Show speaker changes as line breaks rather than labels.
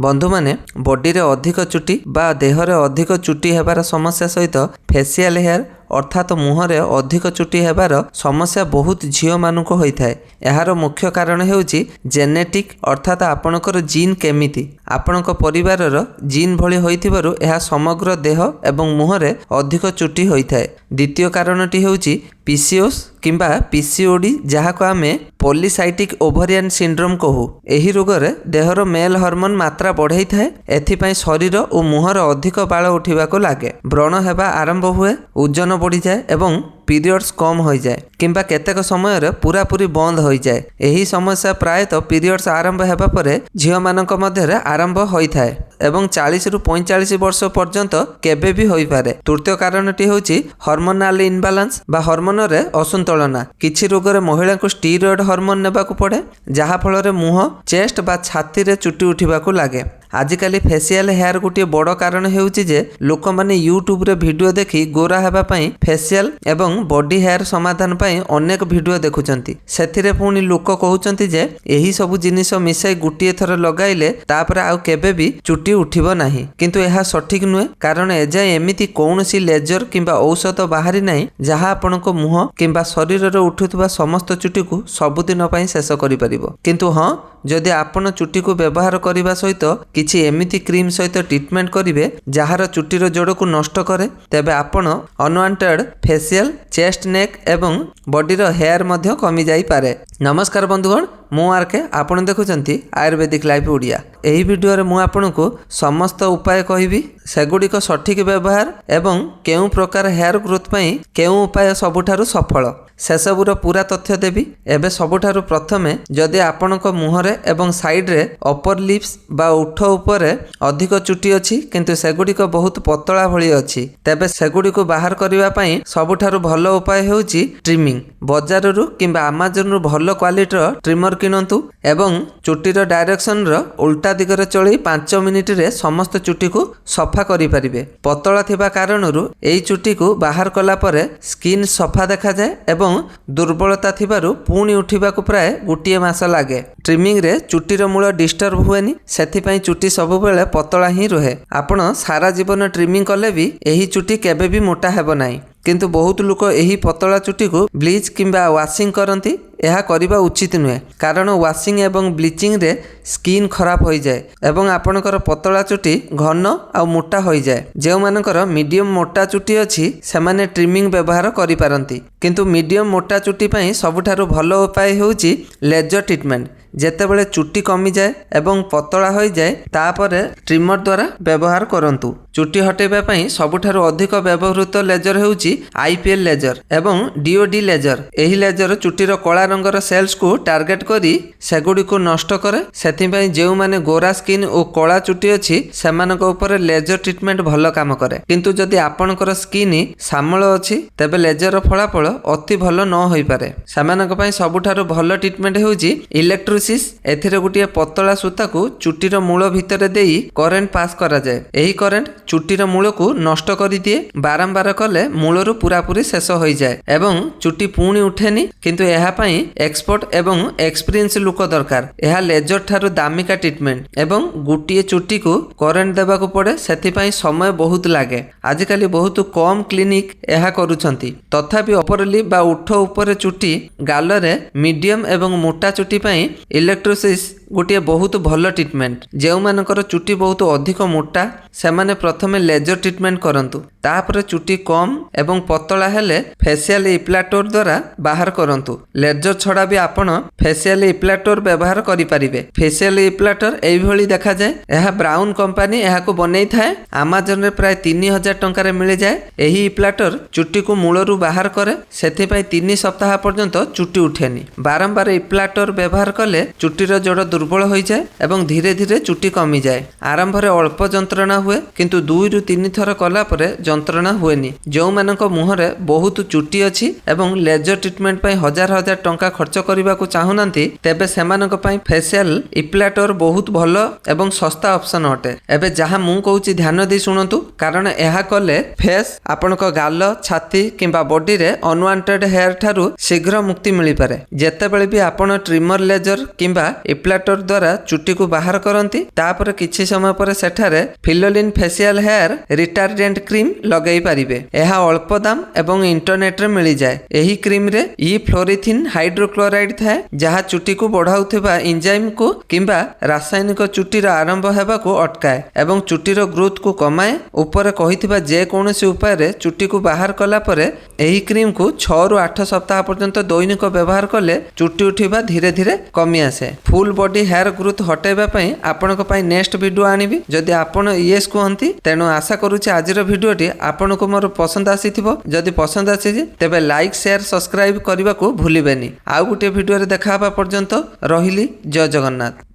बंधु माने बॉडी रे अधिक चुटी बा देह रे अधिक चुटी हेबार समस्या सहित फेशियल हेयर अर्थात मुहरे अधिक चुटी हेबार समस्या बहुत झील मानक होता है। यार मुख्य कारण हेउची जेनेटिक अर्थात आपणकर जीन केमिति आपणक परिवारर जीन भली होइथिबारु यह समग्र देह एवं मुहरे अधिक चुटी होता है। द्वितीय कारणटी हेउची पीसीओएस किंबा पीसीओडी जहाको आमे पॉलीसाइटिक ओवरियन सिंड्रोम कहू। एही रोगरे देहर मेल हार्मोन मात्रा बढ़ाई थाए। एथिपाई शरीर और मुहर अधिक बाल उठिबाको लागे, व्रण हेबा आरंभ हुए, ओजन बढ़ी जाए एवं पीरियड्स कम हो जाए किंबा केतेक समय रे पूरा पूरी बंद हो जाए। यही समस्या प्रायतः पीरियड्स आरंभ हेबा परे झियो मानक मध्य आरंभ होइथाए एवं 40 रु 45 वर्ष पर्यंत केबे भी होई पारे। तृतीय कारणटी होची हार्मोनाल इनबालांस बा हार्मोन रे असंतुलना। किछि रोग रे महिला को स्टीरॉयड हार्मोन नेबाकू पड़े जहा फल रे मुह, चेस्ट बा छाती रे चुटी उठिबाकू लागे। आजिकाली फेशियल हेयर गोटे बड़ कारण हेउची जे लोक माने यूट्यूब रे वीडियो देखि गोरा हेबा पई फेशियल एवं बॉडी हेयर समाधान पई अनेक वीडियो देखुचंती। सेथिरे पुणी लोक कहउचंती जे एही सब जिनिस मिसाई गुटिए थर लगाइले तापर आउ केबे भी चुटी उठिबो नाही, किंतु एहा सठिक नुहे। कारण एजाय एमिति कौनसी लेजर किंबा औषध बाहरी नाही जहा आपनको मुह किंबा शरीर रे उठुथबा समस्त चुटी को सबुदिन पई शेष करि परिबो। किंतु हां, जदि आपण चुटी को व्यवहार करबा सहित किछि एमिति क्रीम सहित ट्रीटमेंट करिवे जहार चुटीर जोड़ को नष्ट करे, तेबे आपण अनवांटेड फेशियल, चेस्ट, नेक एवं बॉडी रो हेयर मध्य कमी जाई पारे। नमस्कार बंधुगण, मु आरके आपण देखुचंती आयुर्वेदिक लाइफ ओडिया। एही वीडियो रे मु आपनको समस्त उपाय कहिबी, सेगुडिक सठिक व्यवहार एवं केउ प्रकार हेयर ग्रोथ पई केउ उपाय सबुठारु सफल सेसबुर पूरा तथ्य देवी। एबे सबुठारु प्रथमे जदि आपणक मुहरे एवं साइड रे अपर लिप्स बा उठ उपरे अधिक चुटी अछि किंतु सेगुडिक बहुत पतला भली अछि, तेबे सेगुडिक बाहर करिवा पई सबुठारु भलो उपाय हेउची ट्रिमिंग। बाजार रु किंबा अमेज़न रु भलो क्वालिटी रो ट्रिमर किनंतु एवं चुटीर डायरेक्शन रो उल्टा दिगरे चली 5 मिनिट रे समस्त चुटी को सफा करि परिबे। पतला थिबा कारणरु एई चुटी को बाहर कला परे स्किन सफा देखा जाय एवं दुर्बलता थिबारु पुणी उठिबाकू प्राय गोटे मास लागे। ट्रिमिंग रे चुटीर मूल डिस्टर्ब हुएनी, सेथिपाई चुटी सबुबेले पतला ही रहे। आपण सारा जीवन ट्रिमिंग कले भी एही चुटी केबे भी मोटा हेबो नाही, किंतु बहुत लोक एही पतला चुटी को ब्लीच किंबा वाशिंग करती। यह करबा उचित नुहे, कारण वाशिंग एवं ब्लीचिंग रे स्किन खराब हो जाए एवं आपणकर पतला चुटी घन आ मोटा हो जाए। जो मानकर मीडियम मोटा चुटी अछि सेमाने ट्रिमिंग व्यवहार करि पारंती, किंतु मीडियम मोटा चुटी पई सबुठारु भलो उपाय हेउची लेजर ट्रीटमेंट। जेतेबेले चुटी कमी जाए एवं पतला हो जाए तापरे ट्रिमर द्वारा व्यवहार करंतु। चुटी हटेबा पई सबुठारु अधिक व्यवहृत लेजर हेउची आईपीएल लेजर एवं डीओडी लेजर। एही लेजर चुटीर कला रंगर सेल्स को टार्गेट करी सेगुडी को नष्ट करे। सेथिपाई जेउ माने गोरा स्किन और कला चुटी अछि सेमानक ऊपर लेजर ट्रीटमेंट भलो काम करे, किंतु जदि आपणकर स्किन सामल अछि तेबे लेजर फलाफल अति भलो न होई पारे। सेमानक पई सबुठारु भलो ट्रीटमेंट हेउची इलेक्ट्रो एथिरे गोटे पतला सूता को चुटीर मूल भितर देई करेंट पास करा जाए। एही करेंट चुटीर मूल को नष्ट कर दिए। बारंबार कले मूलरू पूरा पूरी शेष हो जाए एवं चुटी पुणी उठेनी, किंतु यह पई एक्सपर्ट एवं एक्सपीरियंस लोक दरकार। यह लेजर ठारू दामिका ट्रीटमेंट एवं गोटे चुटी को करेंट देबाकू पड़े, सेथिपाई समय बहुत लागे। आजिकाली बहुत कम क्लिनिक यह करूछंती, तथापि अपर लिप बा उठ ऊपर चुटी गालरे मीडियम एवं मोटा चुटी पई इलेक्ट्रोसिस गोटे बहुत भल ट्रीटमेंट। जो मानकर चुटी बहुत अधिक मोटा सेमाने प्रथमे लेजर ट्रीटमेंट करंतु, तापर चुटी कम एवं पतला हेले फेशियल इप्लाटोर द्वारा बाहर करंतु। लेजर छड़ा भी आपण फेशियल इप्लाटोर व्यवहार करि परिबे। फेशियल इप्लाटोर एई भली देखा जाए। यह ब्राउन कंपनी यहाको बनै थाए। अमेज़न रे प्राय 3000 टंका रे मिल जाए। एही इप्लाटोर चुटी को मूलरू बाहर करे, सेथिपाई 3 सप्ताह पर्यंत चुटी उठेनी। बारंबार इप्लाटोर व्यवहार कले चुटीर जोड़ दुर्बल हो जाए एवं धीरे धीरे चुटी कमी जाए। आरंभ रे अल्प जंत्रणा हुए, किंतु 2 रु 3 थर कला परे जंत्रणा हुएनी। जो मानक मुहरे बहुत चुटी अछि एवं लेजर ट्रीटमेंट पई हजार हजार टंका खर्च करबा को चाहुनांती, तेबे सेमानक पई फेशियल इप्लाटोर बहुत भलो एवं सस्ता ऑप्शन अटे। एबे जहा मु कहूची ध्यान दे सुनंतु, कारण एहा कले फेस आपनक गाल, छाती किंबा बॉडी रे अनवांटेड हेयर ठारू शीघ्र मुक्ति मिली पारे। जेतेबेले भी आपण ट्रिमर लेजर किंबा इप्लाटोर ରେଗୁଲେଟର ଦ୍ୱାରା ଚୁଟିକୁ ବାହାର କରନ୍ତି। ତାପରେ କିଛି ସମୟ ପରେ ସେଠାରେ ଫିଲୋଲିନ୍ ଫେସିଆଲ ହେୟାର ରିଟାର୍ଡେଣ୍ଟ କ୍ରିମ୍ ଲଗାଇ ପାରିବେ। ଏହା ଅଳ୍ପ ଦାମ ଏବଂ ଇଣ୍ଟରନେଟରେ ମିଳିଯାଏ। ଏହି କ୍ରିମରେ ଫ୍ଲୋରିଥିନ୍ ହାଇଡ୍ରୋକ୍ଲୋରାଇଡ୍ ଥାଏ, ଯାହା ଚୁଟିକୁ ବଢାଉଥିବା ଏଞ୍ଜାଇମ୍କୁ କିମ୍ବା ରାସାୟନିକ ଚୁଟିର ଆରମ୍ଭ ହେବାକୁ ଅଟକାଏ ଏବଂ ଚୁଟିର ଗ୍ରୋଥକୁ କମାଏ। ଉପରେ କହିଥିବା ଯେକୌଣସି ଉପାୟରେ ଚୁଟିକୁ ବାହାର କଲା ପରେ ଏହି କ୍ରିମକୁ 6ରୁ 8 ସପ୍ତାହ ପର୍ଯ୍ୟନ୍ତ ଦୈନିକ ବ୍ୟବହାର କଲେ ଚୁଟି ଉଠିବା ଧୀରେ ଧୀରେ କମି ଆସେ। ଫୁଲ ବଡି ହେୟାର ଗ୍ରୋଥ ହଟାଇବା ପାଇଁ ଆପଣଙ୍କ ପାଇଁ ନେକ୍ସଟ ଭିଡ଼ିଓ ଆଣିବି। ଯଦି ଆପଣ ୟେସ୍ କୁହନ୍ତି, ତେଣୁ ଆଶା କରୁଛି ଆଜିର ଭିଡ଼ିଓଟି ଆପଣଙ୍କୁ ମୋର ପସନ୍ଦ ଆସିଥିବ। ଯଦି ପସନ୍ଦ ଆସିଛି ତେବେ ଲାଇକ୍, ସେୟାର, ସବସ୍କ୍ରାଇବ କରିବାକୁ ଭୁଲିବେନି। ଆଉ ଗୋଟିଏ ଭିଡ଼ିଓରେ ଦେଖା ହେବା ପର୍ଯ୍ୟନ୍ତ ରହିଲି। ଜୟ ଜଗନ୍ନାଥ।